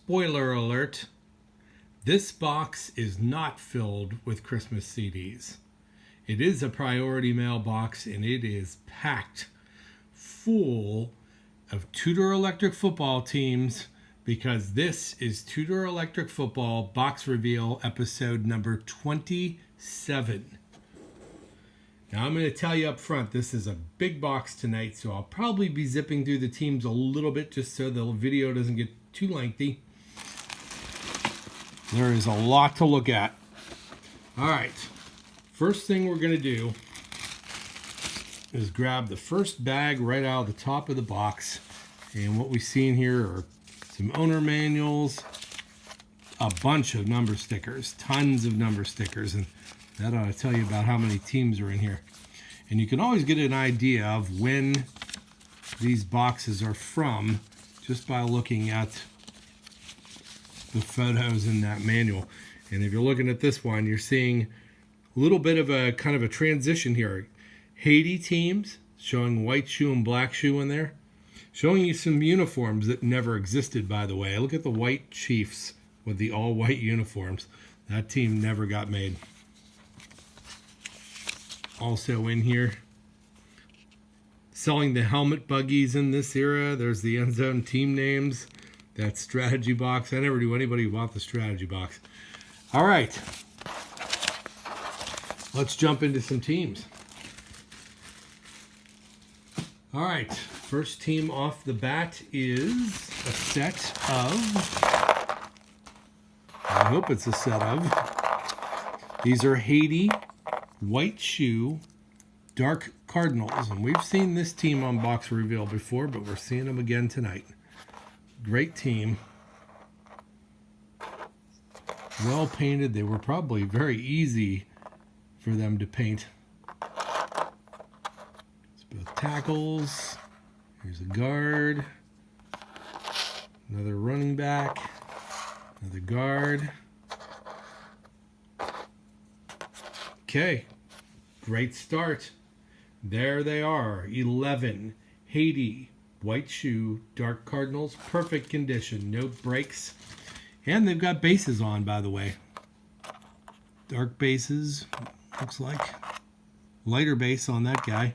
Spoiler alert, this box is not filled with Christmas CDs. It is a priority mail box and it is packed full of Tudor Electric football teams because this is Tudor Electric Football Box Reveal episode number 27. Now I'm going to tell you up front, this is a big box tonight, so I'll probably be zipping through the teams a little bit just so the video doesn't get too lengthy. There is a lot to look at. All right, first thing we're going to do is grab the first bag right out of the top of the box. And what we see in here are some owner manuals, a bunch of number stickers, tons of number stickers, and that ought to tell you about how many teams are in here. And you can always get an idea of when these boxes are from just by looking at the photos in that manual. And if you're looking at this one, you're seeing a little bit of a kind of a transition here. Haiti teams showing white shoe and black shoe in there. Showing you some uniforms that never existed, by the way. Look at the white Chiefs with the all-white uniforms. That team never got made. Also in here, selling the helmet buggies in this era. There's the end zone team names. That strategy box. I never knew anybody who bought the strategy box. All right. Let's jump into some teams. All right. First team off the bat is a set of... I hope it's a set of... These are Haiti white shoe dark Cardinals, and we've seen this team on Box Reveal before, but we're seeing them again tonight. Great team, well painted. They were probably very easy for them to paint. It's both tackles. Here's a guard, another running back, another guard. Okay, great start. There they are, 11 Haiti white shoe dark Cardinals, perfect condition, no breaks, and they've got bases on, by the way. Dark bases, looks like. Lighter base on that guy.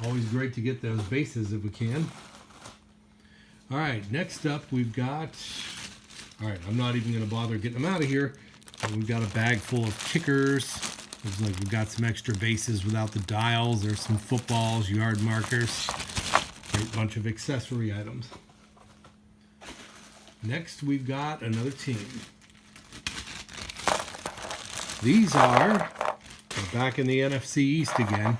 Always great to get those bases if we can. All right, next up we've got... All right, I'm not even going to bother getting them out of here. We've got a bag full of kickers. Looks like we've got some extra bases without the dials. There's some footballs, yard markers. Great bunch of accessory items. Next, we've got another team. These are, we're back in the NFC East again,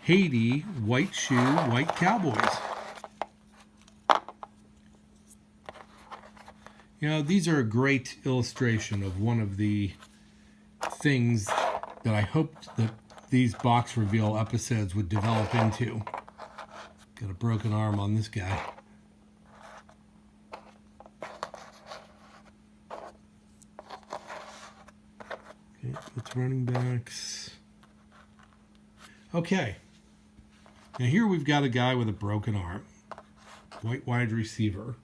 Haiti white shoe, white Cowboys. You know, these are a great illustration of one of the things that I hoped that these box reveal episodes would develop into. Got a broken arm on this guy. Okay, let's running backs. Okay. Now here we've got a guy with a broken arm. White wide receiver.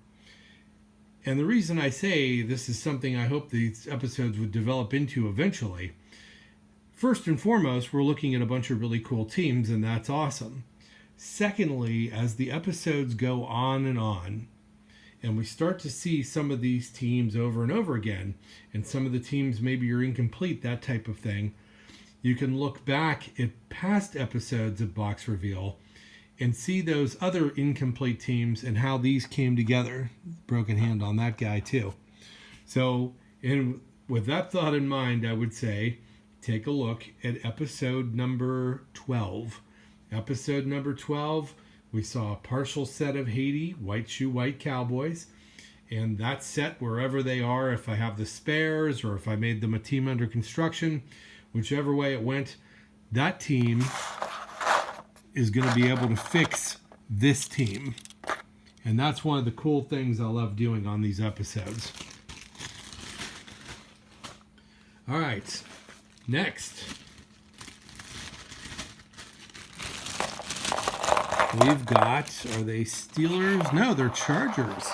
And the reason I say this is something I hope these episodes would develop into eventually, first and foremost, we're looking at a bunch of really cool teams, and that's awesome. Secondly, as the episodes go on, and we start to see some of these teams over and over again, and some of the teams maybe are incomplete, that type of thing, you can look back at past episodes of Box Reveal and see those other incomplete teams and how these came together. Broken hand on that guy too. So, with that thought in mind, I would say take a look at episode number 12. Episode number 12, we saw a partial set of Haiti white shoe, white Cowboys. And that set, wherever they are, if I have the spares or if I made them a team under construction, whichever way it went, that team is going to be able to fix this team. And that's one of the cool things I love doing on these episodes. All right, next. we've got, are they Steelers? No, they're Chargers.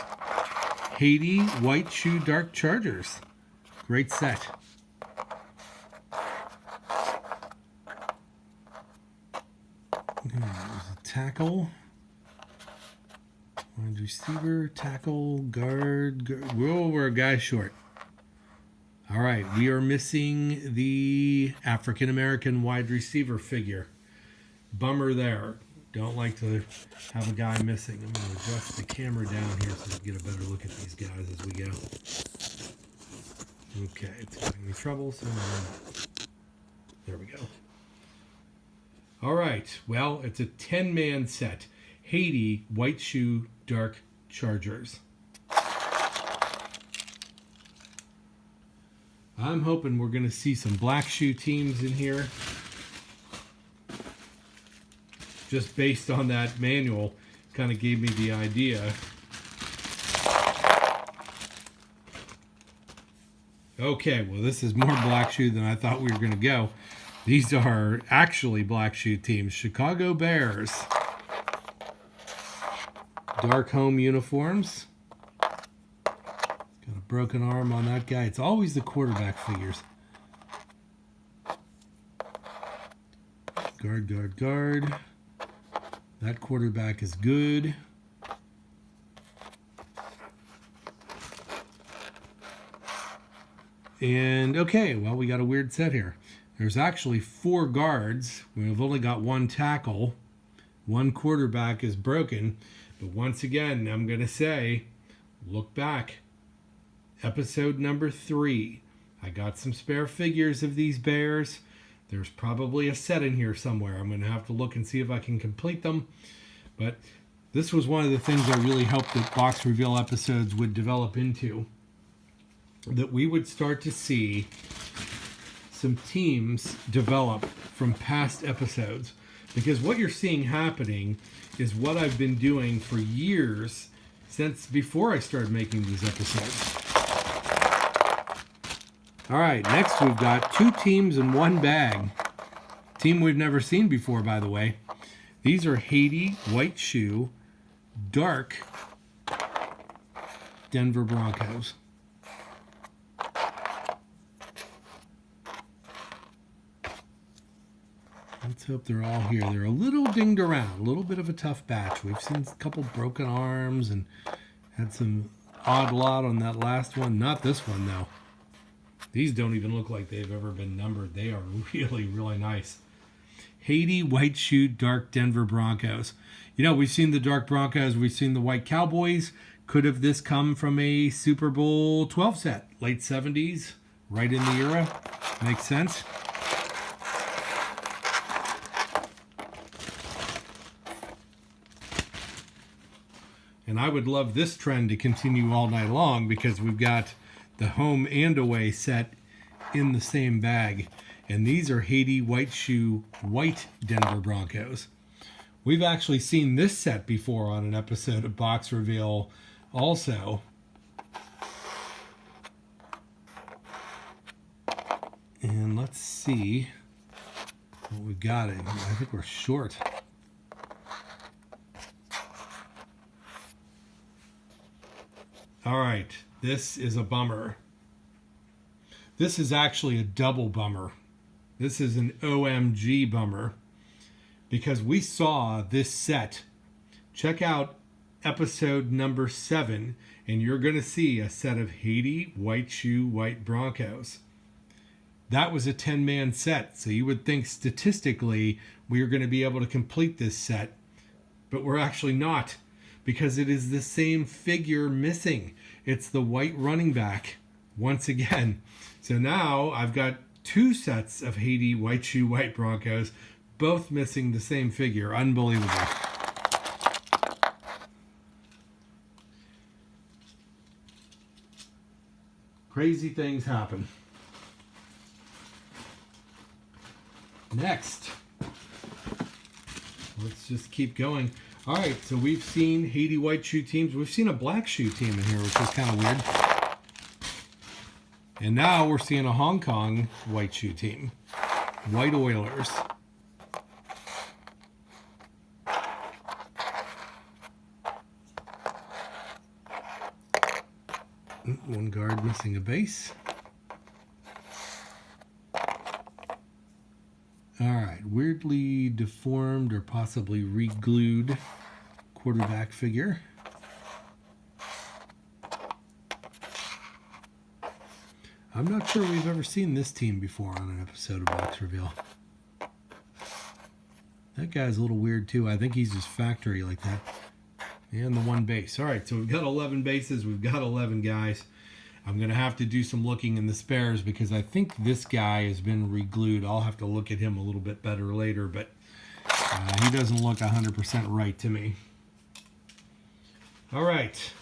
Haiti White Shoe Dark Chargers. Great set. There's a tackle. Wide receiver, tackle, guard. Whoa, we're a guy short. All right, we are missing the African-American wide receiver figure. Bummer there. Don't like to have a guy missing. I'm going to adjust the camera down here so we can get a better look at these guys as we go. Okay, it's giving me trouble, so there we go. All right, well, it's a 10-man set. Haiti White Shoe Dark Chargers. I'm hoping we're going to see some black shoe teams in here. Just based on that manual, kind of gave me the idea. Okay, well, this is more black shoe than I thought we were going to go. These are actually black shoe teams. Chicago Bears. Dark home uniforms. Got a broken arm on that guy. It's always the quarterback figures. Guard, guard, guard. That quarterback is good. And okay, well, we got a weird set here. There's actually 4 guards. We've only got 1 tackle. 1 quarterback is broken. But once again, I'm going to say, look back. Episode number 3. I got some spare figures of these bears. There's probably a set in here somewhere. I'm going to have to look and see if I can complete them. But this was one of the things I really hoped that box reveal episodes would develop into. That we would start to see some teams develop from past episodes. Because what you're seeing happening is what I've been doing for years since before I started making these episodes. All right, next we've got 2 teams in 1 bag. Team we've never seen before, by the way. These are Haiti White Shoe Dark Denver Broncos. Let's hope they're all here. They're a little dinged around, a little bit of a tough batch. We've seen a couple broken arms and had some odd lot on that last one. Not this one, though. These don't even look like they've ever been numbered. They are really, really nice. Haiti White Shoe Dark Denver Broncos. You know, we've seen the Dark Broncos. We've seen the White Cowboys. Could have this come from a Super Bowl 12 set? Late 70s, right in the era. Makes sense. And I would love this trend to continue all night long because we've got the home and away set in the same bag. And these are Haiti White Shoe White Denver Broncos. We've actually seen this set before on an episode of Box Reveal also. And let's see what we've got in here. I think we're short. All right, this is a bummer. This is actually a double bummer. This is an OMG bummer because we saw this set. Check out episode number 7 and you're going to see a set of Haiti White Shoe White Broncos. That was a 10-man set, so you would think statistically we are going to be able to complete this set, but we're actually not. Because it is the same figure missing. It's the white running back once again. So now I've got 2 sets of Haiti White Shoe White Broncos, both missing the same figure. Unbelievable. Crazy things happen. Next, let's just keep going. All right, so we've seen Haiti White Shoe teams. We've seen a black shoe team in here, which is kind of weird. And now we're seeing a Hong Kong White Shoe team. White Oilers. One guard missing a base. All right, weirdly deformed or possibly re-glued quarterback figure. I'm not sure we've ever seen this team before on an episode of Box Reveal. That guy's a little weird too. I think he's just factory like that. And the one base. All right, so we've got 11 bases. We've got 11 guys. I'm going to have to do some looking in the spares because I think this guy has been re-glued. I'll have to look at him a little bit better later, but he doesn't look 100% right to me. All right.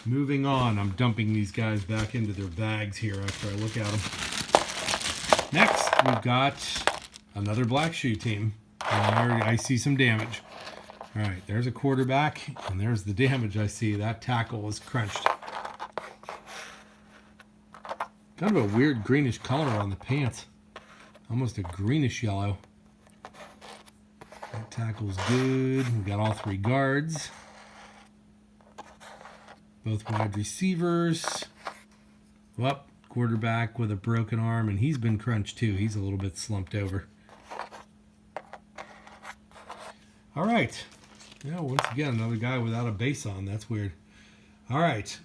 Moving on. I'm dumping these guys back into their bags here after I look at them. Next, we've got another black shoe team. I see some damage. All right, there's a quarterback, and there's the damage I see. That tackle was crunched. Kind of a weird greenish color on the pants. Almost a greenish yellow. That tackle's good. We've got all three guards. Both wide receivers. Well, quarterback with a broken arm, and he's been crunched too. He's a little bit slumped over. All right. Yeah, once again, another guy without a base on. That's weird. All right.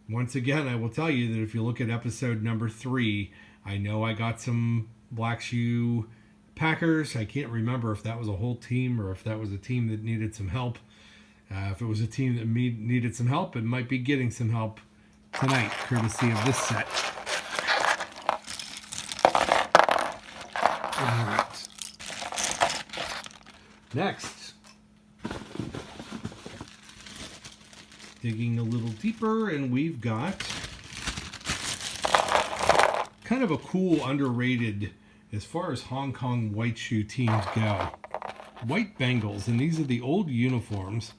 Once again, I will tell you that if you look at episode number 3, I know I got some black shoe Packers. I can't remember if that was a whole team or if that was a team that needed some help. If it was a team that needed some help, it might be getting some help tonight, courtesy of this set. All right. Next, digging a little deeper, and we've got kind of a cool, underrated, as far as Hong Kong white shoe teams go, white Bengals, and these are the old uniforms.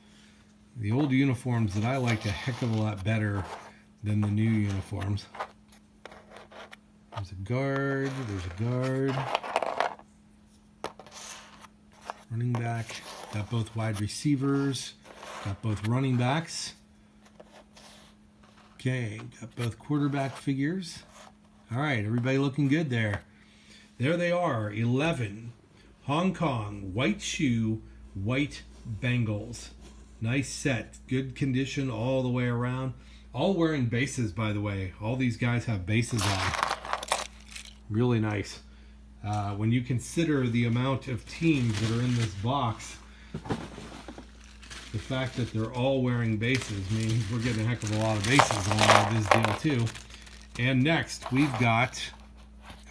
The old uniforms that I liked a heck of a lot better than the new uniforms. There's a guard, there's a guard. Running back, got both wide receivers, got both running backs. Okay, got both quarterback figures. All right, everybody looking good there. There they are, 11 Hong Kong white shoe, white Bengals. Nice set, good condition all the way around. All wearing bases, by the way. All these guys have bases on. Really nice. When you consider the amount of teams that are in this box, the fact that they're all wearing bases means we're getting a heck of a lot of bases on this deal too. And next we've got,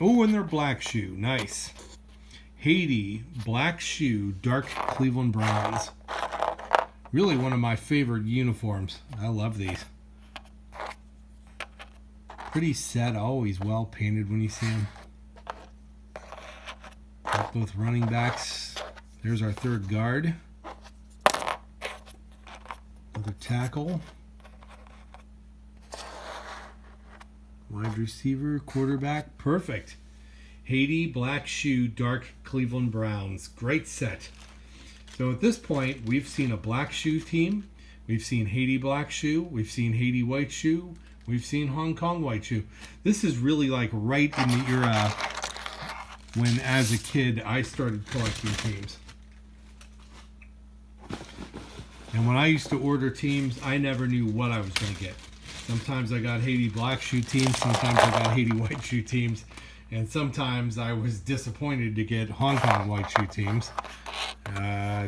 and they're black shoe. Nice. Haiti, black shoe, dark Cleveland Browns. Really one of my favorite uniforms. I love these. Pretty set, always well painted when you see them. Got both running backs. There's our third guard. Another tackle. Wide receiver, quarterback. Perfect. Haiti, black shoe, dark Cleveland Browns. Great set. So at this point, we've seen a black shoe team. We've seen Haiti black shoe. We've seen Haiti white shoe. We've seen Hong Kong white shoe. This is really like right in the era when, as a kid, I started collecting teams. And when I used to order teams, I never knew what I was going to get. Sometimes I got Haiti black shoe teams. Sometimes I got Haiti white shoe teams. And sometimes I was disappointed to get Hong Kong white shoe teams.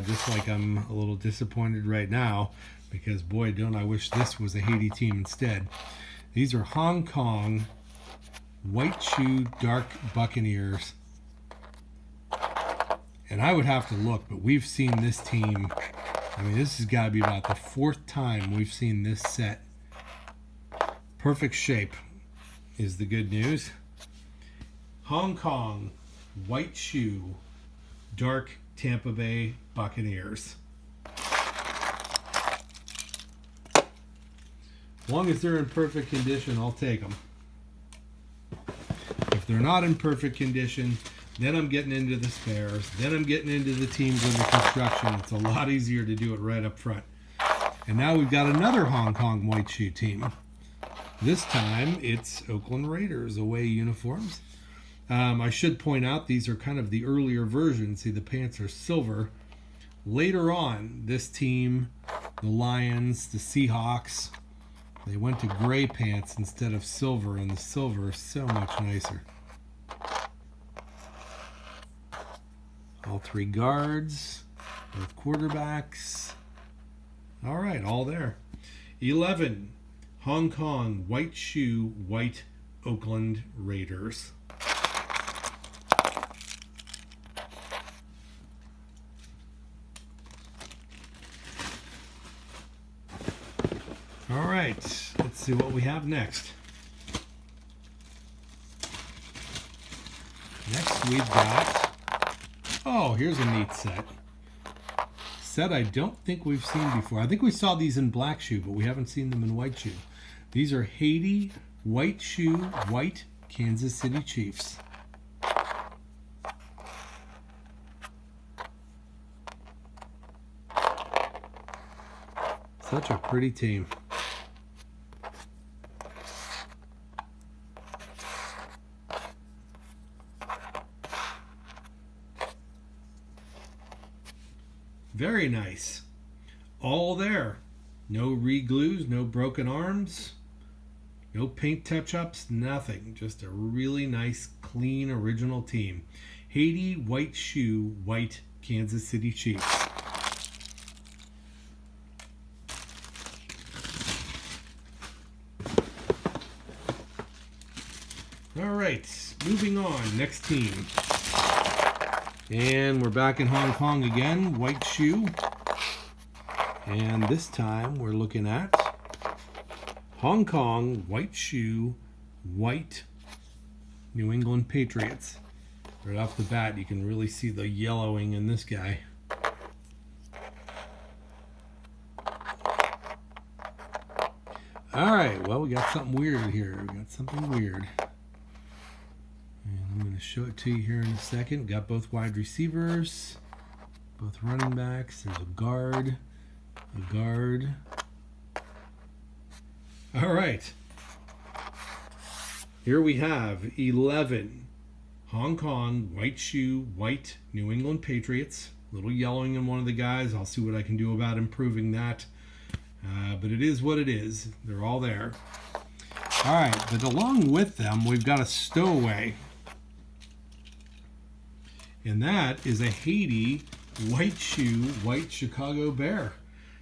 Just like I'm a little disappointed right now, because boy, don't I wish this was a Haiti team instead. These are Hong Kong white shoe dark Buccaneers. And I would have to look, but we've seen this team. I mean, this has got to be about the 4th time we've seen this set. Perfect shape is the good news. Hong Kong white shoe dark Tampa Bay Buccaneers. As long as they're in perfect condition, I'll take them. If they're not in perfect condition, then I'm getting into the spares. Then I'm getting into the teams under construction. It's a lot easier to do it right up front. And now we've got another Hong Kong white shoe team. This time it's Oakland Raiders away uniforms. I should point out these are kind of the earlier versions. See, the pants are silver. Later on, this team, the Lions, the Seahawks, they went to gray pants instead of silver, and the silver is so much nicer. All three guards, both quarterbacks. All right, all there. 11, Hong Kong white shoe, white Oakland Raiders. All right, let's see what we have next. Next we've got, oh, here's a neat set. Set I don't think we've seen before. I think we saw these in black shoe, but we haven't seen them in white shoe. These are Haiti white shoe, white Kansas City Chiefs. Such a pretty team. Very nice. All there. No re-glues, no broken arms, no paint touch-ups, nothing. Just a really nice, clean, original team. Haiti white shoe, white Kansas City Chiefs. All right, moving on. Next team. And we're back in Hong Kong again, white shoe. And this time we're looking at Hong Kong white shoe, white New England Patriots. Right off the bat, you can really see the yellowing in this guy. All right, well, we got something weird here. We got something weird. And I'm going to show it to you here in a second. Got both wide receivers, both running backs. There's a guard. All right. Here we have 11 Hong Kong white shoe, white New England Patriots. A little yellowing in one of the guys. I'll see what I can do about improving that. But it is what it is. They're all there. All right, but along with them, we've got a stowaway. And that is a Haiti white shoe, white Chicago Bear.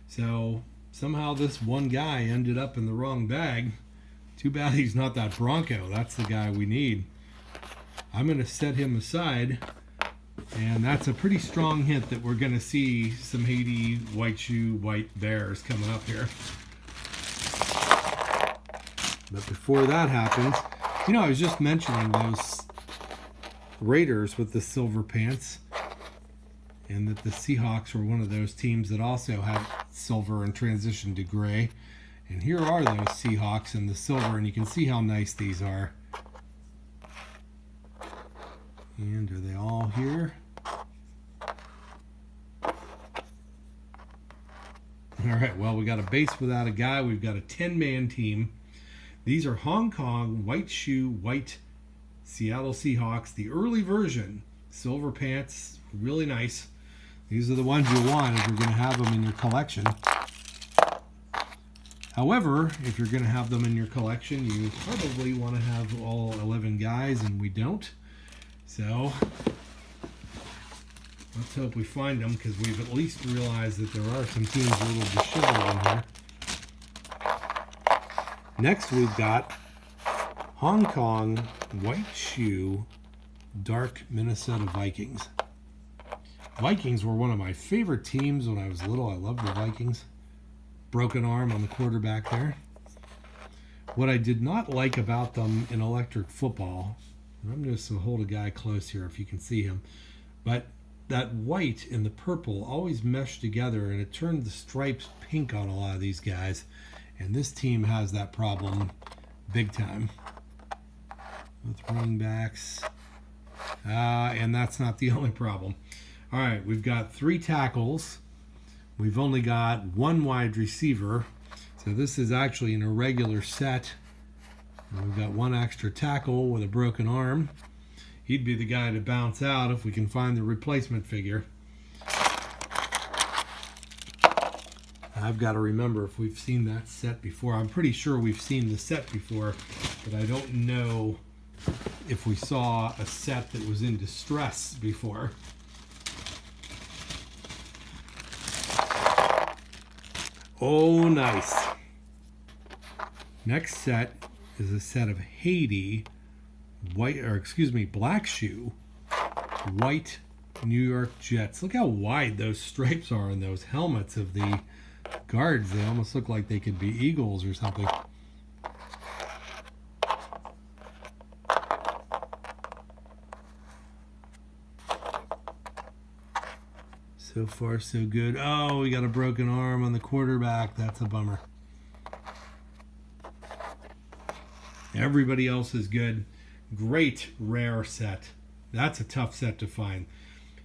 So somehow this one guy ended up in the wrong bag. Too bad he's not that Bronco. That's the guy we need. I'm going to set him aside. And that's a pretty strong hint that we're going to see some Haiti white shoe, white Bears coming up here. But before that happens, you know, I was just mentioning those Raiders with the silver pants, and that the Seahawks were one of those teams that also had silver and transitioned to gray. And here are those Seahawks in the silver, and you can see how nice these are. And are they all here? All right, well, we got a base without a guy. We've got a 10-man team. These are Hong Kong white shoe, white Seattle Seahawks, the early version. Silver pants, really nice. These are the ones you want if you're going to have them in your collection. However, if you're going to have them in your collection, you probably want to have all 11 guys, and we don't. So let's hope we find them, because we've at least realized that there are some teams a little disheveled in here. Next, we've got Hong Kong white shoe, dark Minnesota Vikings. Vikings were one of my favorite teams when I was little. I loved the Vikings. Broken arm on the quarterback there. What I did not like about them in electric football, and I'm just going to hold a guy close here if you can see him, but that white and the purple always meshed together, and it turned the stripes pink on a lot of these guys. And this team has that problem big time. With running backs. And that's not the only problem. All right, we've got 3 tackles. We've only got one wide receiver, so this is actually an irregular set. And we've got one extra tackle with a broken arm. He'd be the guy to bounce out if we can find the replacement figure. I've got to remember if we've seen that set before. I'm pretty sure we've seen the set before, but I don't know if we saw a set that was in distress before. Oh, nice. Next set is a set of Haiti black shoe white New York Jets. Look how wide those stripes are on those helmets of the guards. They almost look like they could be eagles or something. So far, so good. Oh, we got a broken arm on the quarterback. That's a bummer. Everybody else is good. Great rare set. That's a tough set to find.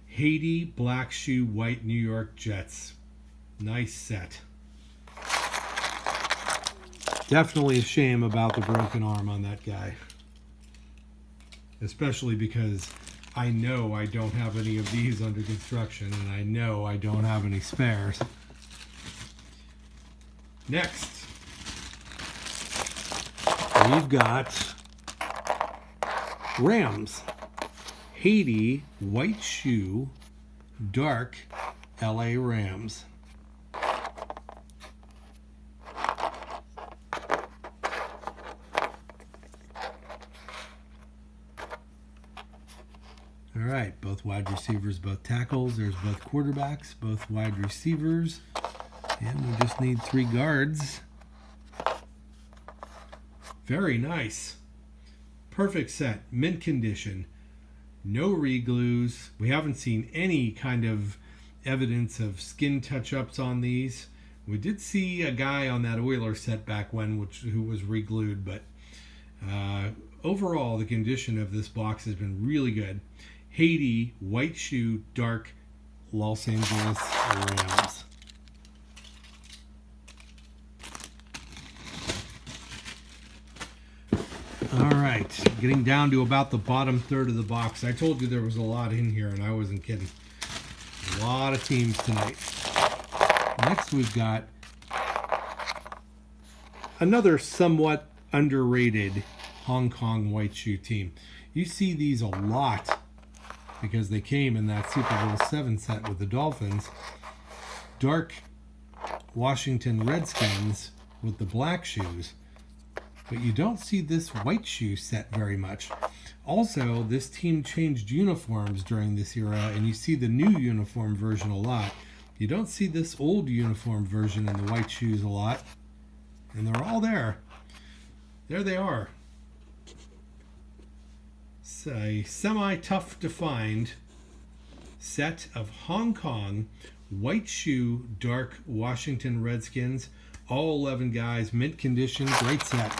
Haiti black shoe white New York Jets. Nice set. Definitely a shame about the broken arm on that guy. Especially because I know I don't have any of these under construction, and I know I don't have any spares. Next, we've got Rams. Haiti white shoe dark LA Rams. All right, both wide receivers, both tackles. There's both quarterbacks, both wide receivers. And we just need 3 guards. Very nice. Perfect set, mint condition. No re-glues. We haven't seen any kind of evidence of skin touch-ups on these. We did see a guy on that Oilers set back when, who was re-glued, but overall the condition of this box has been really good. Haiti white shoe dark Los Angeles Rams. All right, getting down to about the bottom third of the box. I told you there was a lot in here, and I wasn't kidding. A lot of teams tonight. Next, we've got another somewhat underrated Hong Kong white shoe team. You see these a lot because they came in that Super Bowl 7 set with the Dolphins. Dark Washington Redskins with the black shoes. But you don't see this white shoe set very much. Also, this team changed uniforms during this era, and you see the new uniform version a lot. You don't see this old uniform version in the white shoes a lot. And they're all there. There they are. It's a semi-tough to find set of Hong Kong white shoe dark Washington Redskins. All 11 guys, mint condition, great set.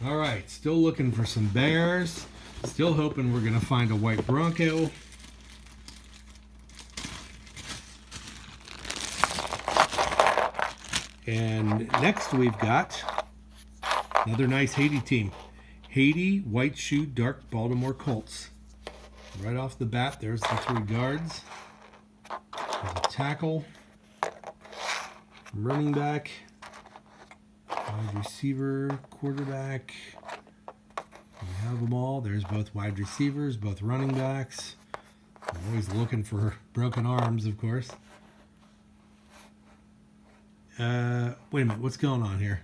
All right, still looking for some Bears. Still hoping we're going to find a white Bronco. And next we've got another nice Haiti team. Haiti white shoe dark Baltimore Colts. Right off the bat, there's the 3 guards. There's a tackle, running back, wide receiver, quarterback. We have them all. There's both wide receivers, both running backs. I'm always looking for broken arms, of course. Wait a minute, what's going on here?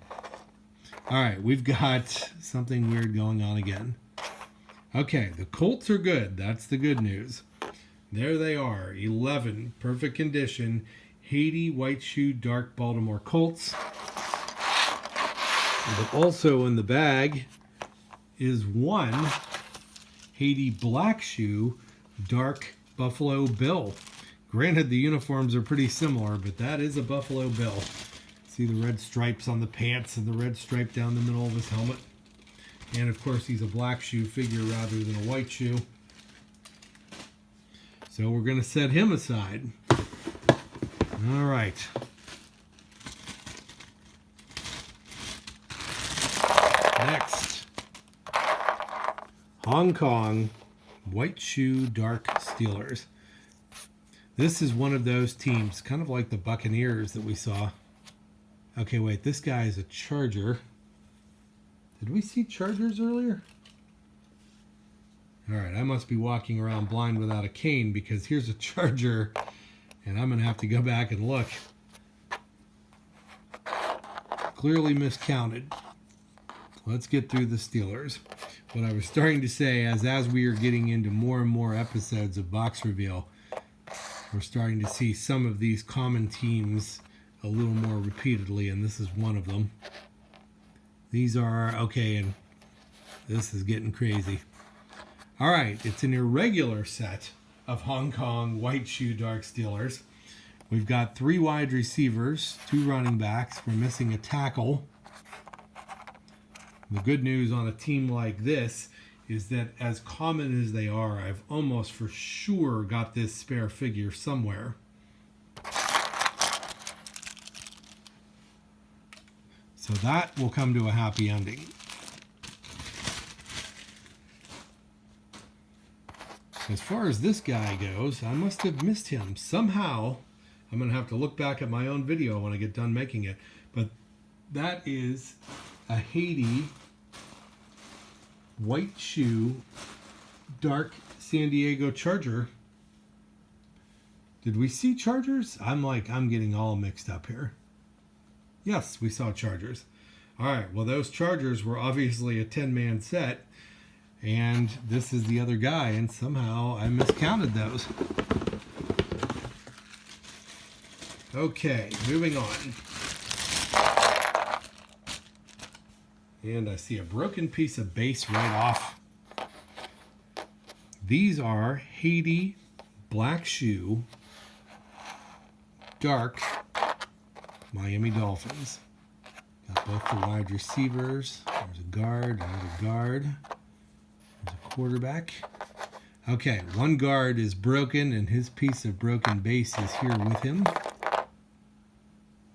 All right, we've got something weird going on again. Okay, the Colts are good. That's the good news. There they are, 11, perfect condition. Haiti white shoe dark Baltimore Colts. But also in the bag is 1 Haiti black shoe dark Buffalo Bill. Granted, the uniforms are pretty similar, but that is a Buffalo Bill. See the red stripes on the pants and the red stripe down the middle of his helmet. And of course, he's a black shoe figure rather than a white shoe. So we're going to set him aside. All right. Next, Hong Kong white shoe dark Steelers. This is one of those teams, kind of like the Buccaneers that we saw. Okay, wait, this guy is a Charger. Did we see Chargers earlier? All right, I must be walking around blind without a cane because here's a Charger, and I'm going to have to go back and look. Clearly miscounted. Let's get through the Steelers. What I was starting to say is as we are getting into more and more episodes of Box Reveal, we're starting to see some of these common teams a little more repeatedly, and this is one of them. These are, okay, and this is getting crazy. All right, it's an irregular set of Hong Kong white shoe dark Steelers. We've got 3 wide receivers, 2 running backs. We're missing a tackle. The good news on a team like this is that as common as they are, I've almost for sure got this spare figure somewhere. So that will come to a happy ending. As far as this guy goes, I must have missed him somehow. I'm going to have to look back at my own video when I get done making it. But that is a Haiti white shoe dark San Diego Charger. Did we see Chargers? I'm getting all mixed up here. Yes, we saw Chargers. All right, well, those Chargers were obviously a 10-man set, and this is the other guy, and somehow I miscounted those. Okay, moving on. And I see a broken piece of base right off. These are Haiti black shoe dark Miami Dolphins. Got both the wide receivers. There's a guard, another guard. There's a quarterback. Okay, one guard is broken, and his piece of broken base is here with him.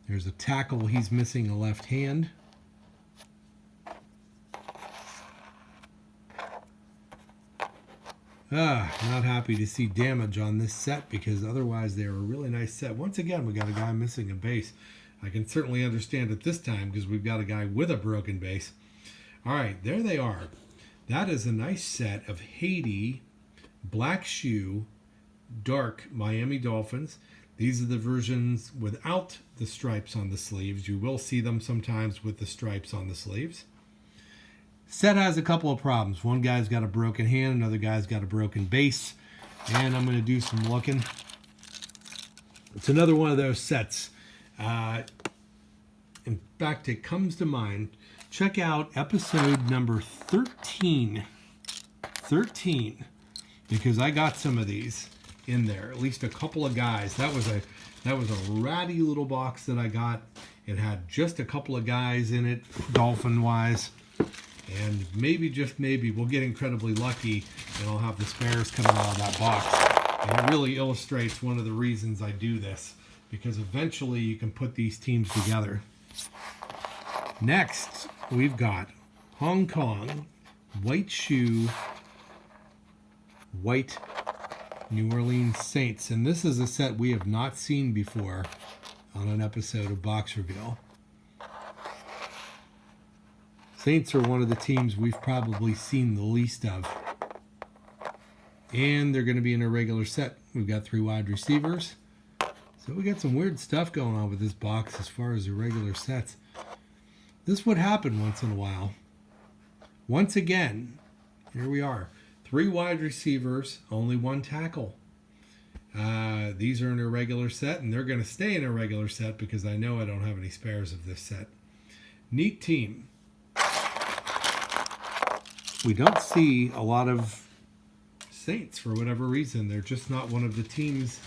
There's a tackle. He's missing a left hand. Not happy to see damage on this set because otherwise they were a really nice set. Once again, we got a guy missing a base. I can certainly understand it this time because we've got a guy with a broken base. All right, there they are. That is a nice set of Haiti black shoe dark Miami Dolphins. These are the versions without the stripes on the sleeves. You will see them sometimes with the stripes on the sleeves. Set has a couple of problems. One guy's got a broken hand, another guy's got a broken base, and I'm going to do some looking. It's another one of those sets. In fact, it comes to mind. Check out episode number 13. 13, because I got some of these in there. At least a couple of guys. That was a ratty little box that I got. It had just a couple of guys in it, dolphin-wise. And maybe, just maybe, we'll get incredibly lucky and I'll have the spares coming out of that box. And it really illustrates one of the reasons I do this, because eventually you can put these teams together. Next, we've got Hong Kong white shoe white New Orleans Saints. And this is a set we have not seen before on an episode of Box Reveal. Saints are one of the teams we've probably seen the least of. And they're going to be in a regular set. We've got 3 wide receivers. So we got some weird stuff going on with this box as far as irregular sets. This would happen once in a while. Once again, here we are. 3 wide receivers, only 1 tackle. These are an irregular set, and they're going to stay in a regular set because I know I don't have any spares of this set. Neat team. We don't see a lot of Saints for whatever reason. They're just not one of the teams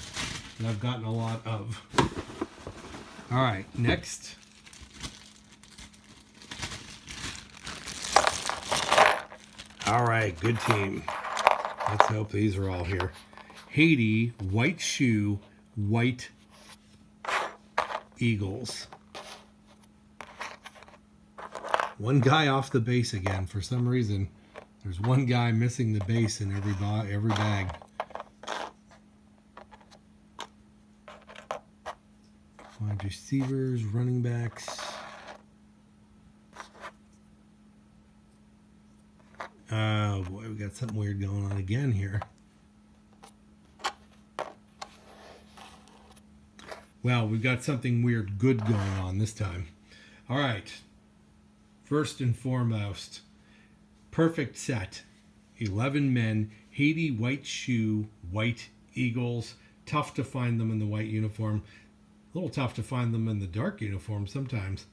that I've gotten a lot of. All right, next. All right, good team. Let's hope these are all here. Haiti, white shoe, white Eagles. One guy off the base again. For some reason, there's one guy missing the base in every bag. Wide receivers, running backs. Oh boy, we got something weird going on again here. Well, we've got something weird good going on this time. All right. First and foremost, perfect set. 11 men, Haiti white shoe, white Eagles. Tough to find them in the white uniform. A little tough to find them in the dark uniform sometimes.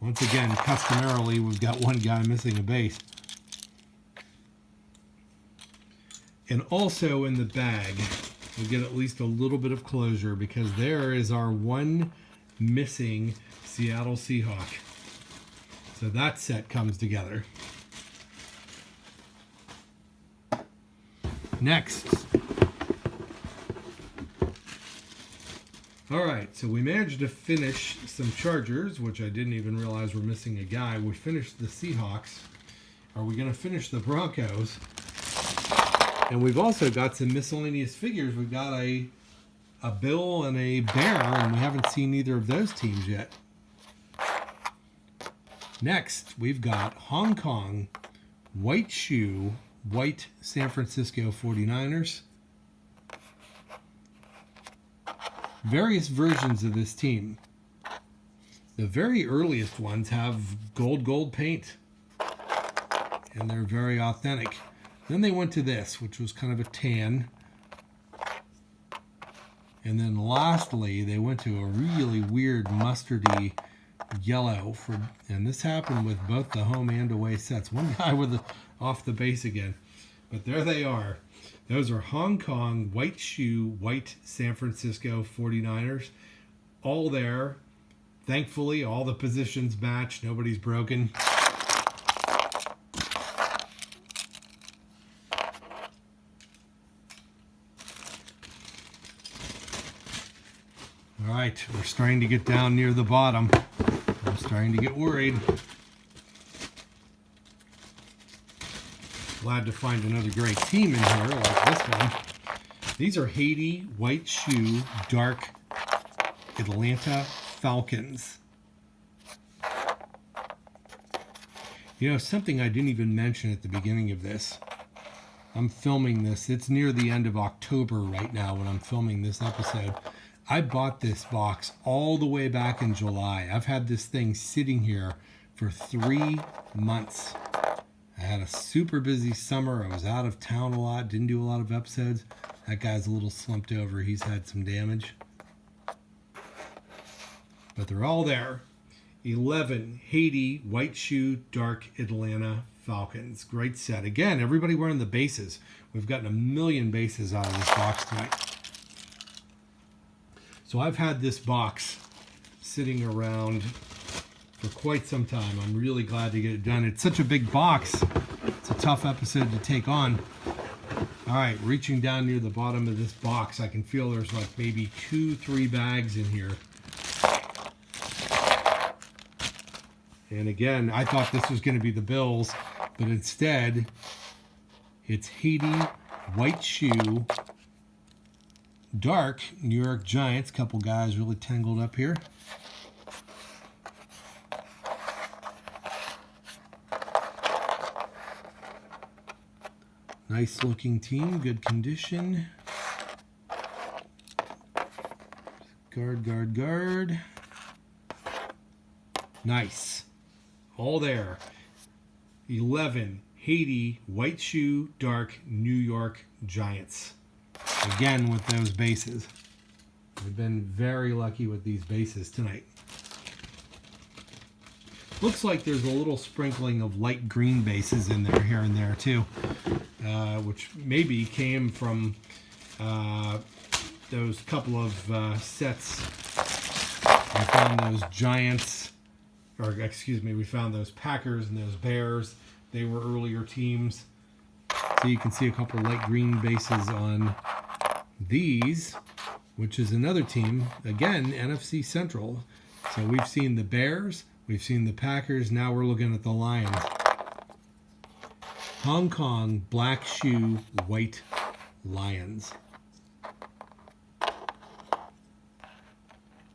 Once again, customarily, we've got one guy missing a base. And also in the bag, we get at least a little bit of closure because there is our one missing Seattle Seahawk. So that set comes together. Next. All right, so we managed to finish some Chargers, which I didn't even realize were missing a guy. We finished the Seahawks. Are we going to finish the Broncos? And we've also got some miscellaneous figures. We've got a Bill and a Bear, and we haven't seen either of those teams yet. Next, we've got Hong Kong, white shoe, white San Francisco 49ers. Various versions of this team. The very earliest ones have gold paint, and they're very authentic. Then they went to this, which was kind of a tan. And then lastly, they went to a really weird mustardy yellow. And this happened with both the home and away sets. One guy with off the base again. But there they are. Those are Hong Kong, white shoe, white San Francisco 49ers. All there. Thankfully, all the positions match. Nobody's broken. All right, we're starting to get down near the bottom. I'm starting to get worried. Glad to find another great team in here like this one. These are Haiti, white shoe, dark Atlanta Falcons. You know, something I didn't even mention at the beginning of this. I'm filming this. It's near the end of October right now when I'm filming this episode. I bought this box all the way back in July. I've had this thing sitting here for 3 months. I had a super busy summer. I was out of town a lot, didn't do a lot of episodes. That guy's a little slumped over. He's had some damage. But they're all there. 11 Haiti, white shoe, dark Atlanta Falcons. Great set. Again, everybody wearing the bases. We've gotten a million bases out of this box tonight. So I've had this box sitting around for quite some time. I'm really glad to get it done. It's such a big box. It's a tough episode to take on. All right, reaching down near the bottom of this box, I can feel there's like maybe 2-3 bags in here. And again, I thought this was going to be the Bills, but instead, it's Haiti, white shoe, dark New York Giants. Couple guys really tangled up here. Nice looking team, good condition. Guard. Nice. All there. 11 Haiti, white shoe, dark New York Giants. Again with those bases. We've been very lucky with these bases tonight. Looks like there's a little sprinkling of light green bases in there here and there too, which maybe came from those couple of sets. I found those Giants, or excuse me, we found those Packers and those Bears. They were earlier teams. So you can see a couple light green bases on these, which is another team, again, NFC Central. So we've seen the Bears, we've seen the Packers, now we're looking at the Lions. Hong Kong, black shoe, white Lions.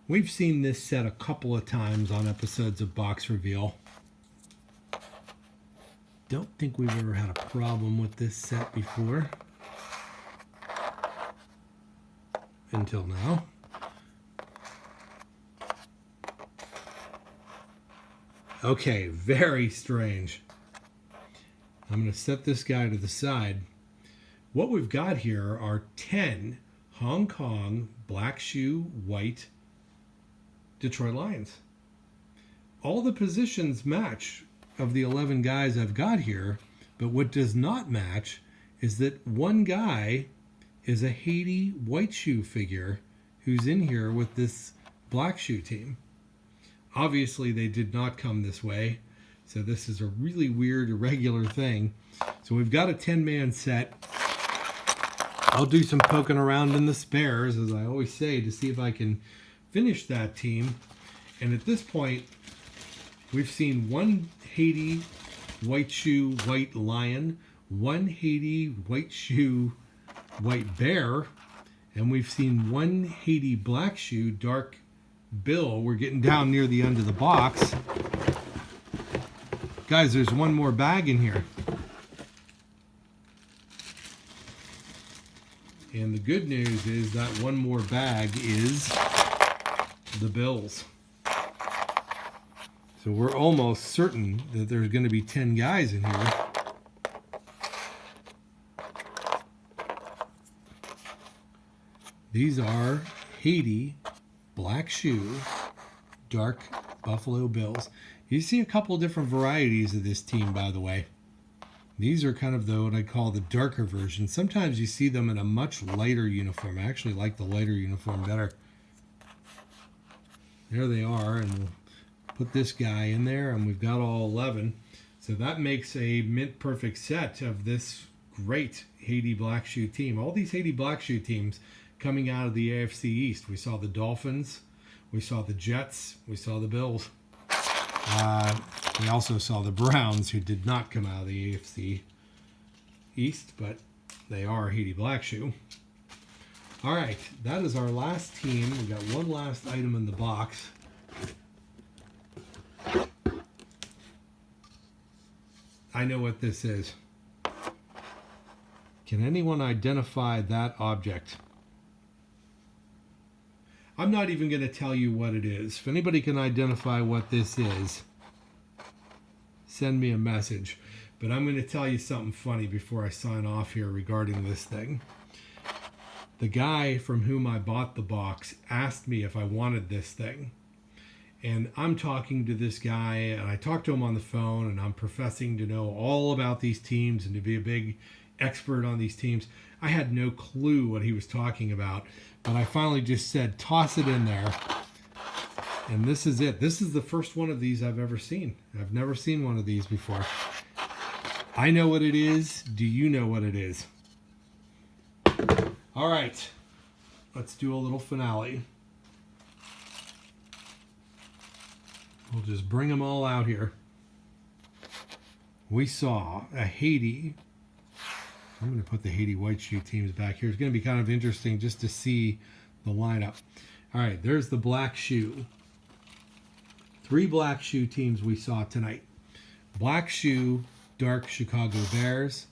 We've seen this set a couple of times on episodes of Box Reveal. Don't think we've ever had a problem with this set before. Until now. Okay, very strange. I'm going to set this guy to the side. What we've got here are 10 Hong Kong black shoe white Detroit Lions. All the positions match of the 11 guys I've got here, but what does not match is that one guy is a Haiti white shoe figure who's in here with this black shoe team. Obviously, they did not come this way, so this is a really weird, irregular thing. So we've got a 10-man set. I'll do some poking around in the spares, as I always say, to see if I can finish that team. And at this point, we've seen one Haiti white shoe white lion, one Haiti white shoe white bear, and we've seen one Haiti black shoe dark bill. We're getting down near the end of the box. Guys, there's one more bag in here. And the good news is that one more bag is the Bills. So we're almost certain that there's going to be 10 guys in here. These are Haiti black shoe dark Buffalo Bills. You see a couple different varieties of this team, by the way. These are kind of what I call the darker version. Sometimes you see them in a much lighter uniform. I actually like the lighter uniform better. There they are, and we'll put this guy in there, and we've got all 11. So that makes a mint perfect set of this great Haiti black shoe team. All these Haiti black shoe teams coming out of the AFC East. We saw the Dolphins, we saw the Jets, we saw the Bills. We also saw the Browns, who did not come out of the AFC East, but they are Haiti black shoe. All right, that is our last team. We got one last item in the box. I know what this is. Can anyone identify that object? I'm not even going to tell you what it is. If anybody can identify what this is, send me a message. But I'm going to tell you something funny before I sign off here regarding this thing. The guy from whom I bought the box asked me if I wanted this thing. And I'm talking to this guy, and I talked to him on the phone, and I'm professing to know all about these teams and to be a big expert on these teams. I had no clue what he was talking about, but I finally just said, toss it in there. And this is it. This is the first one of these I've ever seen. I've never seen one of these before. I know what it is. Do you know what it is? All right. Let's do a little finale. We'll just bring them all out here. We saw a Haiti. I'm going to put the Haiti white shoe teams back here. It's going to be kind of interesting just to see the lineup. All right, there's the black shoe. 3 black shoe teams we saw tonight. Black shoe, dark Chicago Bears.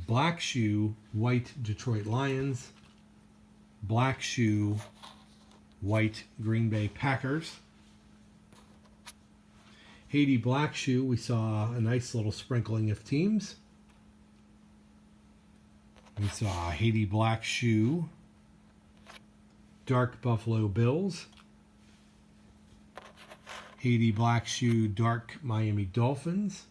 Black shoe, white Detroit Lions. Black shoe, white Green Bay Packers. Haiti black shoe, we saw a nice little sprinkling of teams. We saw Haiti black shoe, dark Buffalo Bills. Haiti black shoe, dark Miami Dolphins.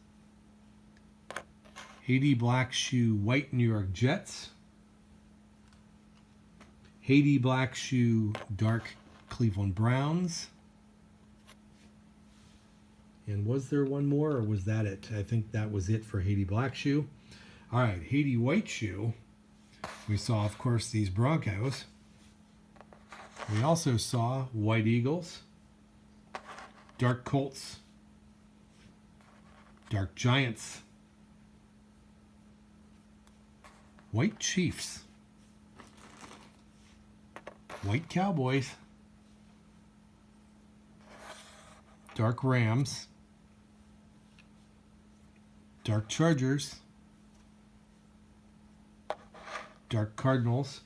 Haiti black shoe, white New York Jets. Haiti black shoe, dark Cleveland Browns. And was there one more, or was that it? I think that was it for Haiti black shoe. All right, Haiti white shoe. We saw, of course, these Broncos. We also saw white Eagles, dark Colts, dark Giants, white Chiefs, white Cowboys, dark Rams, dark Chargers, dark Cardinals.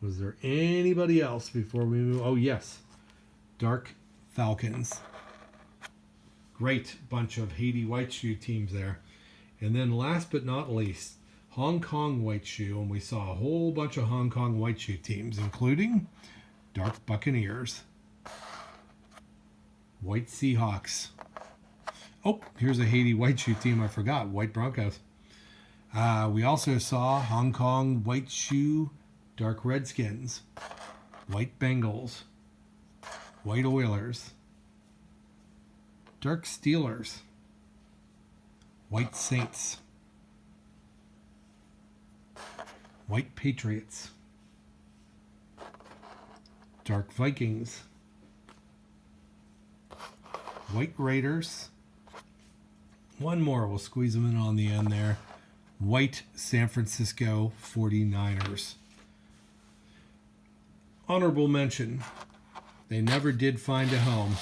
Was there anybody else before we move? Oh, yes. Dark Falcons. Great bunch of Haiti white shoe teams there. And then last but not least, Hong Kong white shoe. And we saw a whole bunch of Hong Kong white shoe teams, including dark Buccaneers, white Seahawks. Oh, here's a Haiti white shoe team I forgot. White Broncos. We also saw Hong Kong white shoe, dark Redskins, white Bengals, white Oilers, dark Steelers, white Saints, white Patriots, dark Vikings, white Raiders. One more, we'll squeeze them in on the end there. White San Francisco 49ers. Honorable mention, they never did find a home.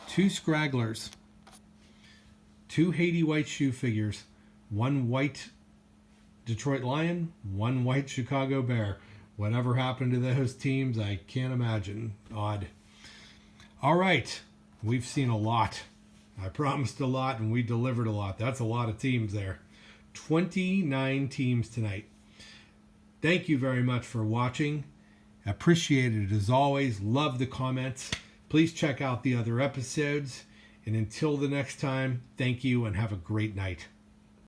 2 Scragglers, 2 Haiti white shoe figures, 1 white Detroit Lion, 1 white Chicago Bear. Whatever happened to those teams, I can't imagine. Odd. All right, we've seen a lot. I promised a lot and we delivered a lot. That's a lot of teams there. 29 teams tonight. Thank you very much for watching. Appreciate it as always. Love the comments. Please check out the other episodes. And until the next time, thank you and have a great night.